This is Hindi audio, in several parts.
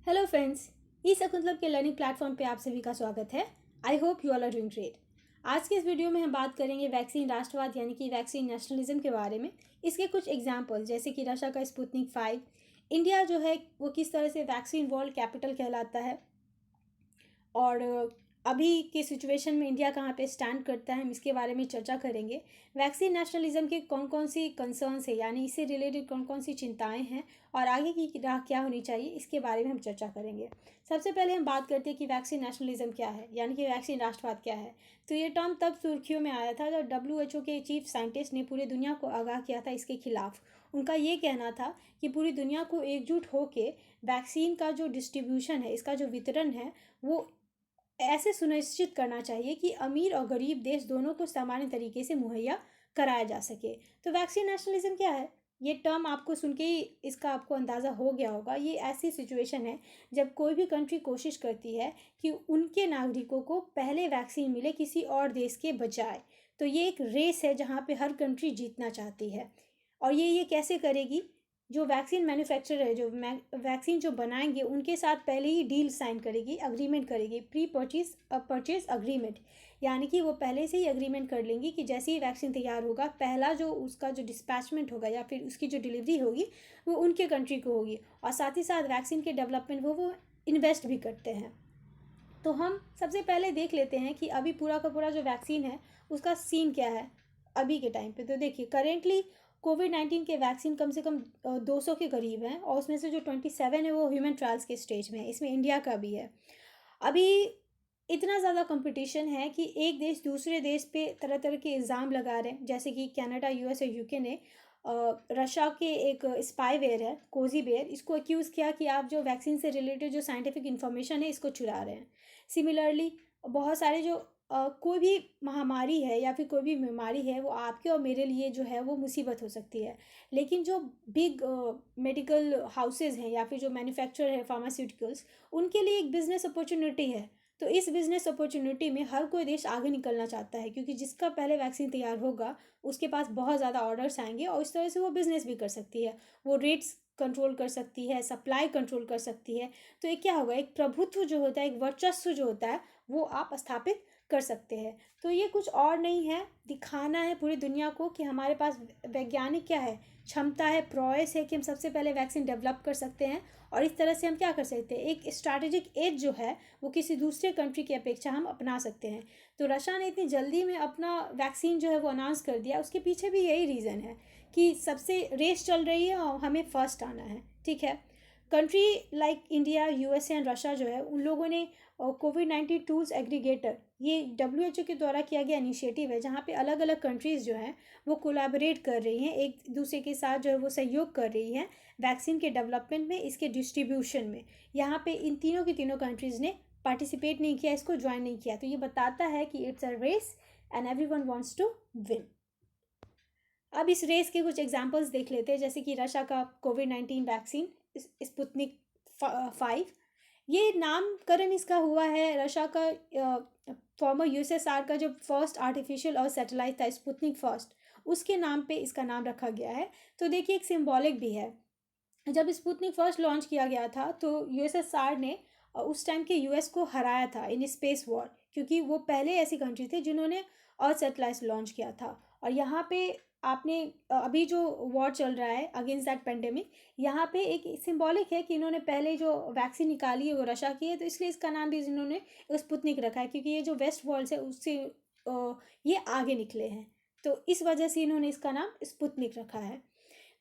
हेलो फ्रेंड्स, ई शकुंतलम के लर्निंग प्लेटफॉर्म पे आप सभी का स्वागत है। I hope you all are doing great. आज के इस वीडियो में हम बात करेंगे वैक्सीन राष्ट्रवाद यानी कि वैक्सीन नेशनलिज्म के बारे में। इसके कुछ एग्जांपल जैसे कि रशिया का स्पुतनिक 5, इंडिया जो है वो किस तरह से वैक्सीन वर्ल्ड कैपिटल कहलाता है, और अभी के सिचुएशन में इंडिया कहाँ पे स्टैंड करता है, हम इसके बारे में चर्चा करेंगे। वैक्सीन नेशनलिज्म के कौन कौन सी कंसर्न्स है यानी इससे रिलेटेड कौन कौन सी चिंताएं हैं और आगे की राह क्या होनी चाहिए, इसके बारे में हम चर्चा करेंगे। सबसे पहले हम बात करते हैं कि वैक्सीन नेशनलिज्म क्या है यानी कि वैक्सीन राष्ट्रवाद क्या है। तो ये टर्म तब सुर्खियों में आया था जब WHO के चीफ साइंटिस्ट ने पूरी दुनिया को आगाह किया था इसके खिलाफ। उनका ये कहना था कि पूरी दुनिया को एकजुट होकर वैक्सीन का जो डिस्ट्रीब्यूशन है, इसका जो वितरण है, वो ऐसे सुनिश्चित करना चाहिए कि अमीर और गरीब देश दोनों को सामान्य तरीके से मुहैया कराया जा सके। तो वैक्सीन नेशनलिज्म क्या है? ये टर्म आपको सुन के ही इसका आपको अंदाज़ा हो गया होगा। ये ऐसी सिचुएशन है जब कोई भी कंट्री कोशिश करती है कि उनके नागरिकों को पहले वैक्सीन मिले किसी और देश के बजाय। तो ये एक रेस है जहाँ पे हर कंट्री जीतना चाहती है। और ये कैसे करेगी? जो वैक्सीन मैन्युफैक्चरर है, जो वैक्सीन जो बनाएंगे, उनके साथ पहले ही डील साइन करेगी, अग्रीमेंट करेगी, प्री परचेज अग्रीमेंट। यानी कि वो पहले से ही अग्रीमेंट कर लेंगी कि जैसे ही वैक्सीन तैयार होगा, पहला जो उसका जो डिस्पैचमेंट होगा या फिर उसकी जो डिलीवरी होगी वो उनके कंट्री को होगी। और साथ ही साथ वैक्सीन के डेवलपमेंट वो इन्वेस्ट भी करते हैं। तो हम सबसे पहले देख लेते हैं कि अभी पूरा का पूरा जो वैक्सीन है उसका सीन क्या है अभी के टाइम पे। तो देखिए, करेंटली कोविड-19 के वैक्सीन कम से कम 200 के करीब हैं, और उसमें से जो 27 है वो ह्यूमन ट्रायल्स के स्टेज में है। इसमें इंडिया का भी है। अभी इतना ज़्यादा कंपटीशन है कि एक देश दूसरे देश पे तरह तरह के इल्ज़ाम लगा रहे हैं। जैसे कि कनाडा, US और UK ने रशिया के एक स्पाईवेयर है कोज़ीबेयर, इसको एक्यूज़ किया कि आप जो वैक्सीन से रिलेटेड जो साइंटिफिक इन्फॉर्मेशन है इसको चुरा रहे हैं। सिमिलरली बहुत सारे जो कोई भी महामारी है या फिर कोई भी बीमारी है, वो आपके और मेरे लिए जो है वो मुसीबत हो सकती है। लेकिन जो बिग मेडिकल हाउसेज़ हैं या फिर जो मैन्युफैक्चरर है फार्मास्यूटिकल्स, उनके लिए एक बिज़नेस अपॉर्चुनिटी है। तो इस बिज़नेस अपॉर्चुनिटी में हर कोई देश आगे निकलना चाहता है, क्योंकि जिसका पहले वैक्सीन तैयार होगा उसके पास बहुत ज़्यादा ऑर्डर्स आएंगे और इस तरह से वो बिज़नेस भी कर सकती है। वो रेट्स कंट्रोल कर सकती है, सप्लाई कंट्रोल कर सकती है। तो ये क्या होगा, एक प्रभुत्व जो होता है, एक वर्चस्व जो होता है, वो आप स्थापित कर सकते हैं। तो ये कुछ और नहीं है, दिखाना है पूरी दुनिया को कि हमारे पास वैज्ञानिक क्या है, क्षमता है, प्रॉयस है कि हम सबसे पहले वैक्सीन डेवलप कर सकते हैं। और इस तरह से हम क्या कर सकते हैं, एक स्ट्रैटेजिक एज जो है वो किसी दूसरे कंट्री की अपेक्षा हम अपना सकते हैं। तो रशिया ने इतनी जल्दी में अपना वैक्सीन जो है वो अनाउंस कर दिया, उसके पीछे भी यही रीज़न है कि सबसे रेस चल रही है और हमें फर्स्ट आना है। ठीक है। Country like India, USA and Russia जो है, उन लोगों ने कोविड-19 टूल्स एग्रीगेटर, ये WHO के द्वारा किया गया इनिशिएटिव है जहाँ पे अलग अलग कंट्रीज़ जो हैं वो कोलैबोरेट कर रही हैं, एक दूसरे के साथ जो है वो सहयोग कर रही हैं वैक्सीन के डेवलपमेंट में, इसके डिस्ट्रीब्यूशन में। यहाँ पे इन तीनों की तीनों कंट्रीज़ ने पार्टिसिपेट नहीं किया, इसको ज्वाइन नहीं किया। तो ये बताता है कि it's a race and everyone wants to win. अब इस रेस के कुछ एग्जांपल्स देख लेते हैं, जैसे कि रशिया का कोविड-19 वैक्सीन स्पुतनिक 5। ये नामकरण इसका हुआ है रशिया का फॉर्मर USSR का जो फर्स्ट आर्टिफिशियल और सैटेलाइट था स्पुतनिक फर्स्ट, उसके नाम पे इसका नाम रखा गया है। तो देखिए, एक सिंबॉलिक भी है। जब स्पुतनिक फर्स्ट लॉन्च किया गया था तो USSR ने उस टाइम के US को हराया था इन स्पेस वॉर, क्योंकि वो पहले ऐसी कंट्री थे जिन्होंने अर्थ सैटेलाइट लॉन्च किया था। और यहाँ पे आपने अभी जो वॉर चल रहा है अगेंस्ट दैट पेंडेमिक, यहाँ पे एक सिंबॉलिक है कि इन्होंने पहले जो वैक्सीन निकाली है वो रशिया की है, तो इसलिए इसका नाम भी इन्होंने स्पुतनिक रखा है, क्योंकि ये जो वेस्ट वर्ल्ड है उससे ये आगे निकले हैं। तो इस वजह से इन्होंने इसका नाम स्पुतनिक रखा है।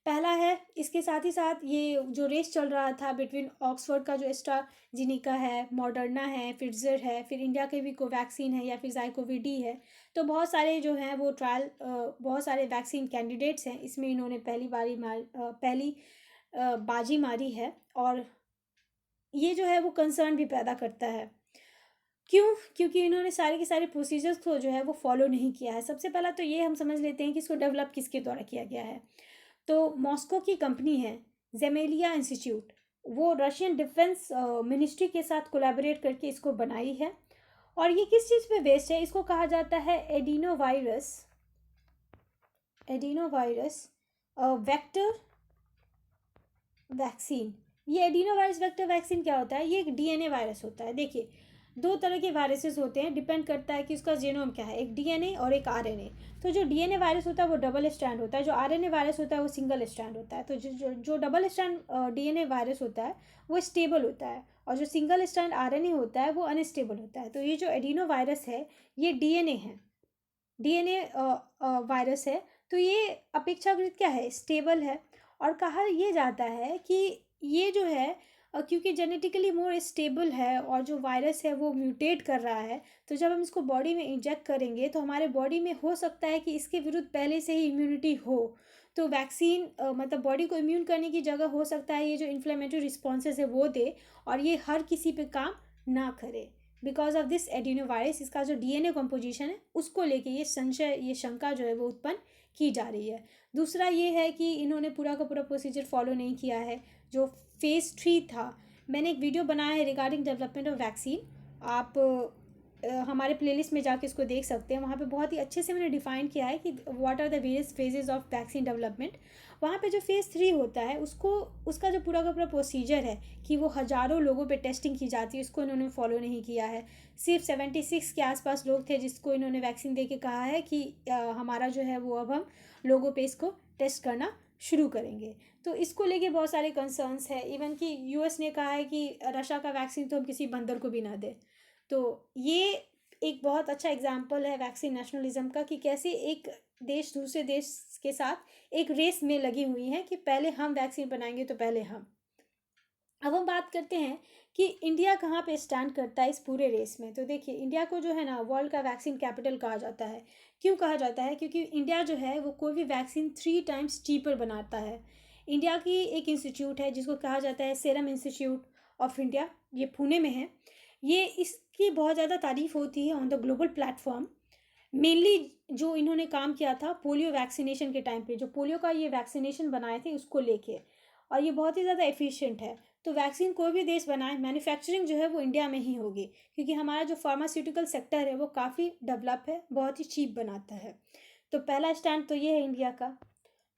पहला है। इसके साथ ही साथ ये जो रेस चल रहा था बिटवीन ऑक्सफोर्ड का जो एस्ट्राजेनेका है, मॉडर्ना है, फिटजर है, फिर इंडिया के भी कोवैक्सीन है या फिर ज़ाइकोवी-डी है। तो बहुत सारे जो हैं वो ट्रायल, बहुत सारे वैक्सीन कैंडिडेट्स हैं। इसमें इन्होंने पहली बाजी मारी है, और ये जो है वो कंसर्न भी पैदा करता है। क्यों? क्योंकि इन्होंने सारे के सारे प्रोसीजर्स को जो है वो फॉलो नहीं किया है। सबसे पहला तो ये हम समझ लेते हैं कि इसको डेवलप किसके द्वारा किया गया है। तो मॉस्को की कंपनी है जेमेलिया इंस्टीट्यूट, वो रशियन डिफेंस मिनिस्ट्री के साथ कोलैबोरेट करके इसको बनाई है। और ये किस चीज़ पे बेस्ड है? इसको कहा जाता है एडिनो वायरस वेक्टर वैक्सीन। ये एडिनो वायरस वेक्टर वैक्सीन क्या होता है? ये एक डीएनए वायरस होता है। देखिए, दो तरह के वायरसेस होते हैं, डिपेंड करता है कि उसका जीनोम क्या है, एक डीएनए और एक आरएनए। तो जो डीएनए वायरस होता है वो डबल स्ट्रैंड होता है, जो आरएनए वायरस होता है वो सिंगल स्ट्रैंड होता है। तो जो डबल स्ट्रैंड डीएनए वायरस होता है वो स्टेबल होता है, और जो सिंगल स्ट्रैंड आरएनए होता है वो अनस्टेबल होता है। तो ये जो एडिनो वायरस है ये डीएनए है, डीएनए वायरस है। तो ये अपेक्षाकृत क्या है, स्टेबल है। और कहा ये जाता है कि ये जो है क्योंकि जेनेटिकली मोर स्टेबल है और जो वायरस है वो म्यूटेट कर रहा है, तो जब हम इसको बॉडी में इंजेक्ट करेंगे तो हमारे बॉडी में हो सकता है कि इसके विरुद्ध पहले से ही इम्यूनिटी हो। तो वैक्सीन मतलब बॉडी को इम्यून करने की जगह हो सकता है ये जो इन्फ्लेमेटरी रिस्पॉन्सेज है वो दे, और ये हर किसी पे काम ना करे। Because of this adeno virus, इसका जो डीएनए कंपोजिशन है उसको लेके ये संशय, ये शंका जो है वो उत्पन्न की जा रही है। दूसरा ये है कि इन्होंने पूरा का पूरा प्रोसीजर फॉलो नहीं किया है। जो फेज़ 3 था, मैंने एक वीडियो बनाया है रिगार्डिंग डेवलपमेंट ऑफ वैक्सीन, आप हमारे प्लेलिस्ट में जाके इसको देख सकते हैं। वहाँ पे बहुत ही अच्छे से मैंने डिफाइन किया है कि what are the various phases of vaccine development. वहाँ पे जो फेज़ 3 होता है उसको, उसका जो पूरा का पूरा प्रोसीजर है कि वो हज़ारों लोगों पे टेस्टिंग की जाती है, उसको इन्होंने फॉलो नहीं किया है। सिर्फ 76 के आसपास लोग थे जिसको इन्होंने वैक्सीन दे के कहा है कि हमारा जो है वो अब हम लोगों पे इसको टेस्ट करना शुरू करेंगे। तो इसको लेके बहुत सारे कंसर्न्स है। इवन कि यूएस ने कहा है कि रशिया का वैक्सीन तो हम किसी बंदर को भी ना दें। तो ये एक बहुत अच्छा एग्जाम्पल है वैक्सीन नेशनलिज्म का, कि कैसे एक देश दूसरे देश के साथ एक रेस में लगी हुई है कि पहले हम वैक्सीन बनाएंगे तो पहले हम। अब हम बात करते हैं कि इंडिया कहाँ पे स्टैंड करता है इस पूरे रेस में। तो देखिए, इंडिया को जो है ना वर्ल्ड का वैक्सीन कैपिटल कहा जाता है। क्यों कहा जाता है? क्योंकि इंडिया जो है वो कोई भी वैक्सीन 3 टाइम्स चीपर बनाता है। इंडिया की एक इंस्टीट्यूट है जिसको कहा जाता है सीरम इंस्टीट्यूट ऑफ इंडिया, ये पुणे में है। ये इसकी बहुत ज़्यादा तारीफ होती है on the global platform. Mainly जो इन्होंने काम किया था पोलियो वैक्सीनेशन के टाइम पे, जो पोलियो का ये वैक्सीनेशन बनाए थे उसको लेके, और ये बहुत ही ज़्यादा एफिशिएंट है। तो वैक्सीन कोई भी देश बनाए, मैन्युफैक्चरिंग जो है वो इंडिया में ही होगी, क्योंकि हमारा जो फार्मास्यूटिकल सेक्टर है वो काफ़ी डेवलप है, बहुत ही चीप बनाता है। तो पहला स्टैंड तो ये है इंडिया का।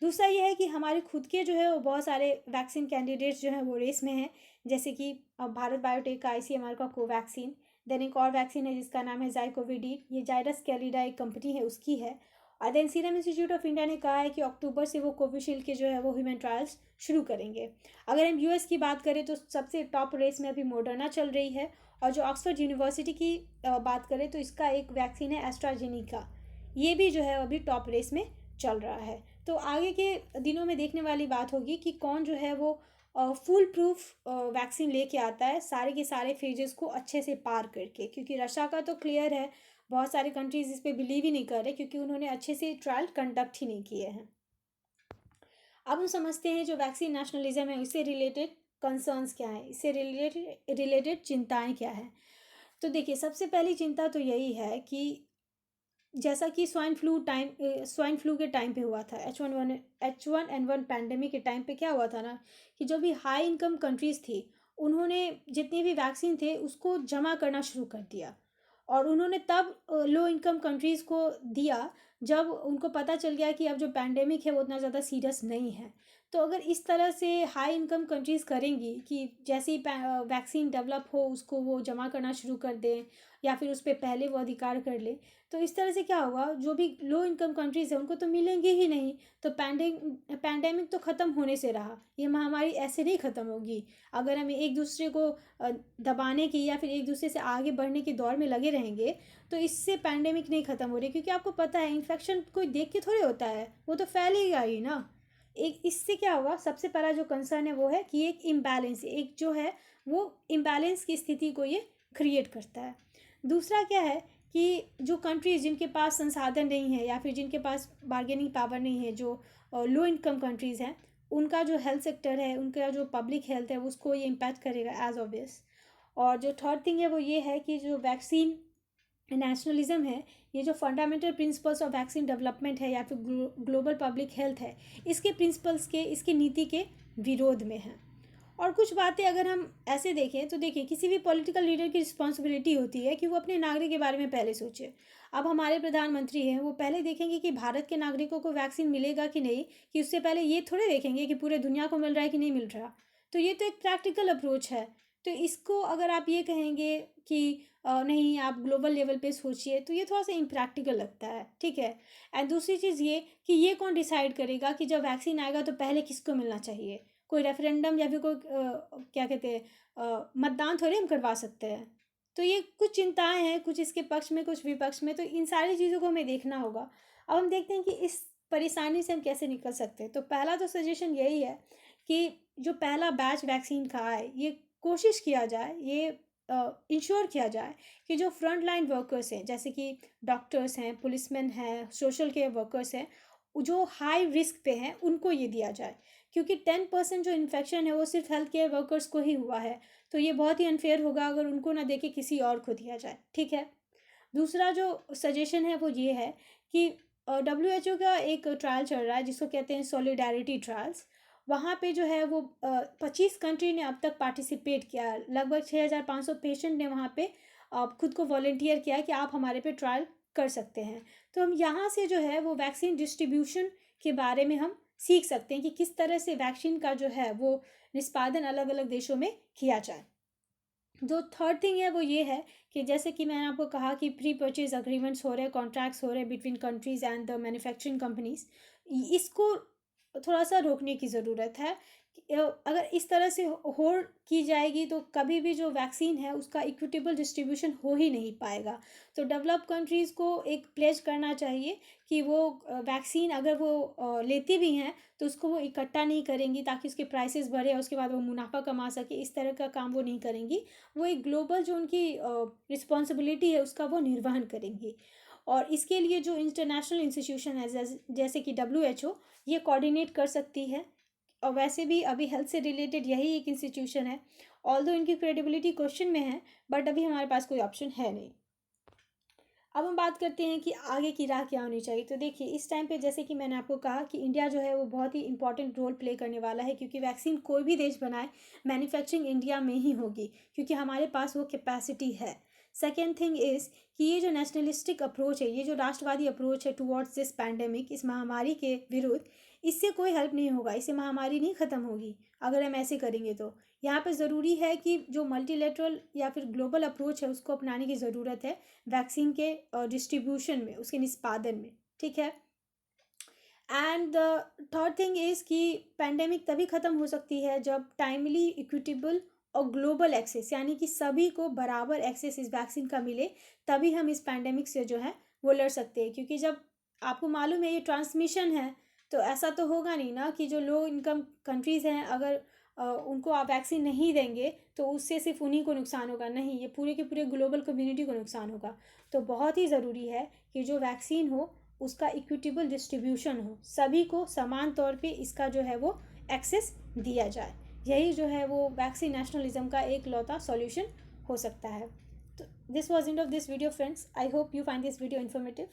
दूसरा ये है कि हमारे खुद के जो है वो बहुत सारे वैक्सीन कैंडिडेट्स जो हैं वो रेस में हैं, जैसे कि भारत बायोटेक का आईसीएमआर का कोवैक्सीन। देन एक और वैक्सीन है जिसका नाम है जाइकोविडी, ये जायरस कैलिडा एक कंपनी है उसकी है। और then Serum Institute of India ने कहा है कि अक्टूबर से वो कोविशील्ड के जो है वो ह्यूमन ट्रायल्स शुरू करेंगे। अगर हम यूएस की बात करें तो सबसे टॉप रेस में अभी मॉडर्ना चल रही है। और जो ऑक्सफोर्ड यूनिवर्सिटी की बात करें तो इसका एक वैक्सीन है एस्ट्राजेनिका, ये भी जो है अभी टॉप रेस में चल रहा है। तो आगे के दिनों में देखने वाली बात होगी कि कौन जो है वो फुल प्रूफ वैक्सीन लेके आता है, सारे के सारे फेजेस को अच्छे से पार करके। क्योंकि रशिया का तो क्लियर है, बहुत सारे कंट्रीज इस पर बिलीव ही नहीं कर रहे क्योंकि उन्होंने अच्छे से ट्रायल कंडक्ट ही नहीं किए हैं। अब हम समझते हैं जो वैक्सीन नेशनलिज्म है इससे रिलेटेड कंसर्न्स क्या है, इससे रिलेटेड चिंताएं क्या है। तो देखिए, सबसे पहली चिंता तो यही है कि जैसा कि स्वाइन फ्लू के टाइम पे हुआ था, H1N1 पैंडेमिक के टाइम पे क्या हुआ था ना, कि जो भी हाई इनकम कंट्रीज़ थी उन्होंने जितने भी वैक्सीन थे उसको जमा करना शुरू कर दिया। और उन्होंने तब लो इनकम कंट्रीज़ को दिया जब उनको पता चल गया कि अब जो पैंडेमिक है वो उतना ज़्यादा सीरियस नहीं है। तो अगर इस तरह से हाई इनकम कंट्रीज़ करेंगी कि जैसे ही वैक्सीन डेवलप हो उसको वो जमा करना शुरू कर दें या फिर उस पर पहले वो अधिकार कर ले, तो इस तरह से क्या होगा, जो भी लो इनकम कंट्रीज़ है उनको तो मिलेंगे ही नहीं। तो पैंडेमिक तो ख़त्म होने से रहा, ये महामारी ऐसे नहीं ख़त्म होगी। अगर हम एक दूसरे को दबाने की या फिर एक दूसरे से आगे बढ़ने के दौर में लगे रहेंगे तो इससे पैंडेमिक नहीं ख़त्म हो रही, क्योंकि आपको पता है इन्फेक्शन कोई देख के थोड़े होता है, वो तो फैलेगा ही ना। एक इससे क्या होगा, सबसे पहला जो कंसर्न है वो है कि एक इम्बैलेंस, एक जो है वो इम्बैलेंस की स्थिति को ये क्रिएट करता है। दूसरा क्या है कि जो कंट्रीज़ जिनके पास संसाधन नहीं है या फिर जिनके पास बार्गेनिंग पावर नहीं है, जो लो इनकम कंट्रीज़ हैं, उनका जो हेल्थ सेक्टर है, उनका जो पब्लिक हेल्थ है उसको ये इम्पैक्ट करेगा एज ऑब्वियस। और जो थर्ड थिंग है वो ये है कि जो वैक्सीन नेशनलिज्म है, ये जो fundamental principles of vaccine development है या फिर ग्लोबल पब्लिक हेल्थ है, इसके प्रिंसिपल्स के, इसकी नीति के विरोध में है। और कुछ बातें अगर हम ऐसे देखें तो देखिए, किसी भी पॉलिटिकल लीडर की रिस्पॉन्सिबिलिटी होती है कि वो अपने नागरिक के बारे में पहले सोचे। अब हमारे प्रधानमंत्री हैं, वो पहले देखेंगे कि भारत के नागरिकों को वैक्सीन मिलेगा कि नहीं, कि उससे पहले ये थोड़े देखेंगे कि पूरे दुनिया को मिल रहा है कि नहीं मिल रहा। तो ये तो एक प्रैक्टिकल अप्रोच है। तो इसको अगर आप ये कहेंगे कि नहीं आप ग्लोबल लेवल पे सोचिए, तो ये थोड़ा सा इम्प्रैक्टिकल लगता है, ठीक है। एंड दूसरी चीज़ ये कि ये कौन डिसाइड करेगा कि जब वैक्सीन आएगा तो पहले किसको मिलना चाहिए? कोई रेफरेंडम या फिर कोई क्या कहते हैं मतदान थोड़ी हम करवा सकते हैं। तो ये कुछ चिंताएं हैं, कुछ इसके पक्ष में कुछ विपक्ष में, तो इन सारी चीज़ों को हमें देखना होगा। अब हम देखते हैं कि इस परेशानी से हम कैसे निकल सकते हैं। तो पहला तो सजेशन यही है कि जो पहला बैच वैक्सीन का है, ये कोशिश किया जाए, ये इंश्योर किया जाए कि जो फ्रंट लाइन वर्कर्स हैं, जैसे कि डॉक्टर्स हैं, पुलिसमैन हैं, सोशल केयर वर्कर्स हैं, जो हाई रिस्क पे हैं, उनको ये दिया जाए। क्योंकि 10% जो इन्फेक्शन है वो सिर्फ हेल्थ केयर वर्कर्स को ही हुआ है, तो ये बहुत ही अनफेयर होगा अगर उनको ना देके किसी और को दिया जाए, ठीक है। दूसरा जो सजेशन है वो ये है कि WHO का एक ट्रायल चल रहा है जिसको कहते हैं सॉलिडारिटी ट्रायल्स। वहाँ पे जो है वो 25 कंट्री ने अब तक पार्टिसिपेट किया है। लगभग 6,500 पेशेंट ने वहाँ पे खुद को वॉलंटियर किया है कि आप हमारे पे ट्रायल कर सकते हैं। तो हम यहाँ से जो है वो वैक्सीन डिस्ट्रीब्यूशन के बारे में हम सीख सकते हैं कि किस तरह से वैक्सीन का जो है वो निष्पादन अलग अलग देशों में किया जाए। जो थर्ड थिंग है वो ये है कि जैसे कि मैंने आपको कहा कि प्री परचेज अग्रीमेंट्स हो रहे हैं, कॉन्ट्रैक्ट्स हो रहे हैं between countries and the manufacturing companies, इसको थोड़ा सा रोकने की ज़रूरत है। अगर इस तरह से होल्ड की जाएगी तो कभी भी जो वैक्सीन है उसका इक्विटेबल डिस्ट्रीब्यूशन हो ही नहीं पाएगा। तो डेवलप कंट्रीज़ को एक प्लेज करना चाहिए कि वो वैक्सीन अगर वो लेती भी हैं तो उसको वो इकट्ठा नहीं करेंगी ताकि उसके प्राइसेस बढ़े और उसके बाद वो मुनाफा कमा सके, इस तरह का काम वो नहीं करेंगी। वो एक ग्लोबल जो उनकी रिस्पॉन्सिबिलिटी है उसका वो निर्वहन करेंगी। और इसके लिए जो इंटरनेशनल इंस्टीट्यूशन है जैसे कि WHO, ये कोऑर्डिनेट कर सकती है। और वैसे भी अभी हेल्थ से रिलेटेड यही एक इंस्टीट्यूशन है। ऑल्दो इनकी क्रेडिबिलिटी क्वेश्चन में है, बट अभी हमारे पास कोई ऑप्शन है नहीं। अब हम बात करते हैं कि आगे की राह क्या होनी चाहिए। तो देखिए इस टाइम पे जैसे कि मैंने आपको कहा कि इंडिया जो है वो बहुत ही इंपॉर्टेंट रोल प्ले करने वाला है, क्योंकि वैक्सीन कोई भी देश बनाए मैन्युफैक्चरिंग इंडिया में ही होगी, क्योंकि हमारे पास वो कैपेसिटी है। सेकेंड थिंग इज़ कि ये जो नेशनलिस्टिक अप्रोच है, ये जो राष्ट्रवादी अप्रोच है टुवर्ड्स दिस पैंडेमिक, इस महामारी के विरुद्ध, इससे कोई हेल्प नहीं होगा, इससे महामारी नहीं ख़त्म होगी अगर हम ऐसे करेंगे। तो यहाँ पर ज़रूरी है कि जो मल्टीलेटरल या फिर ग्लोबल अप्रोच है उसको अपनाने की ज़रूरत है वैक्सीन के डिस्ट्रीब्यूशन में, उसके निष्पादन में, ठीक है। And the third thing is कि पैंडेमिक तभी ख़त्म हो सकती है जब टाइमली, इक्विटेबल और ग्लोबल एक्सेस, यानी कि सभी को बराबर एक्सेस इस वैक्सीन का मिले, तभी हम इस पैंडेमिक से जो है वो लड़ सकते हैं। क्योंकि जब आपको मालूम है ये ट्रांसमिशन है, तो ऐसा तो होगा नहीं ना कि जो लो इनकम कंट्रीज़ हैं अगर उनको आप वैक्सीन नहीं देंगे तो उससे सिर्फ उन्हीं को नुकसान होगा, नहीं, ये पूरे के पूरे ग्लोबल कम्युनिटी को नुकसान होगा। तो बहुत ही ज़रूरी है कि जो वैक्सीन हो उसका इक्विटेबल डिस्ट्रीब्यूशन हो, सभी को समान तौर पे इसका जो है वो एक्सेस दिया जाए। यही जो है वो वैक्सीन नेशनलिज्म का एक लौता सॉल्यूशन हो सकता है। तो this was end of this video friends. I hope you find this video informative.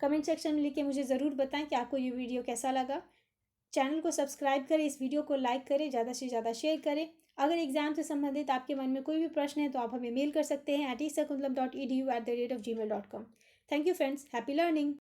Comment section में लिख के मुझे ज़रूर बताएं कि आपको ये वीडियो कैसा लगा। चैनल को सब्सक्राइब करें, इस वीडियो को लाइक करें, ज़्यादा से ज़्यादा शेयर करें। अगर एग्जाम से संबंधित आपके मन में कोई भी प्रश्न है तो आप हमें मेल कर सकते हैं at ishakuntalam.edu@gmail.com। Thank you friends, happy learning.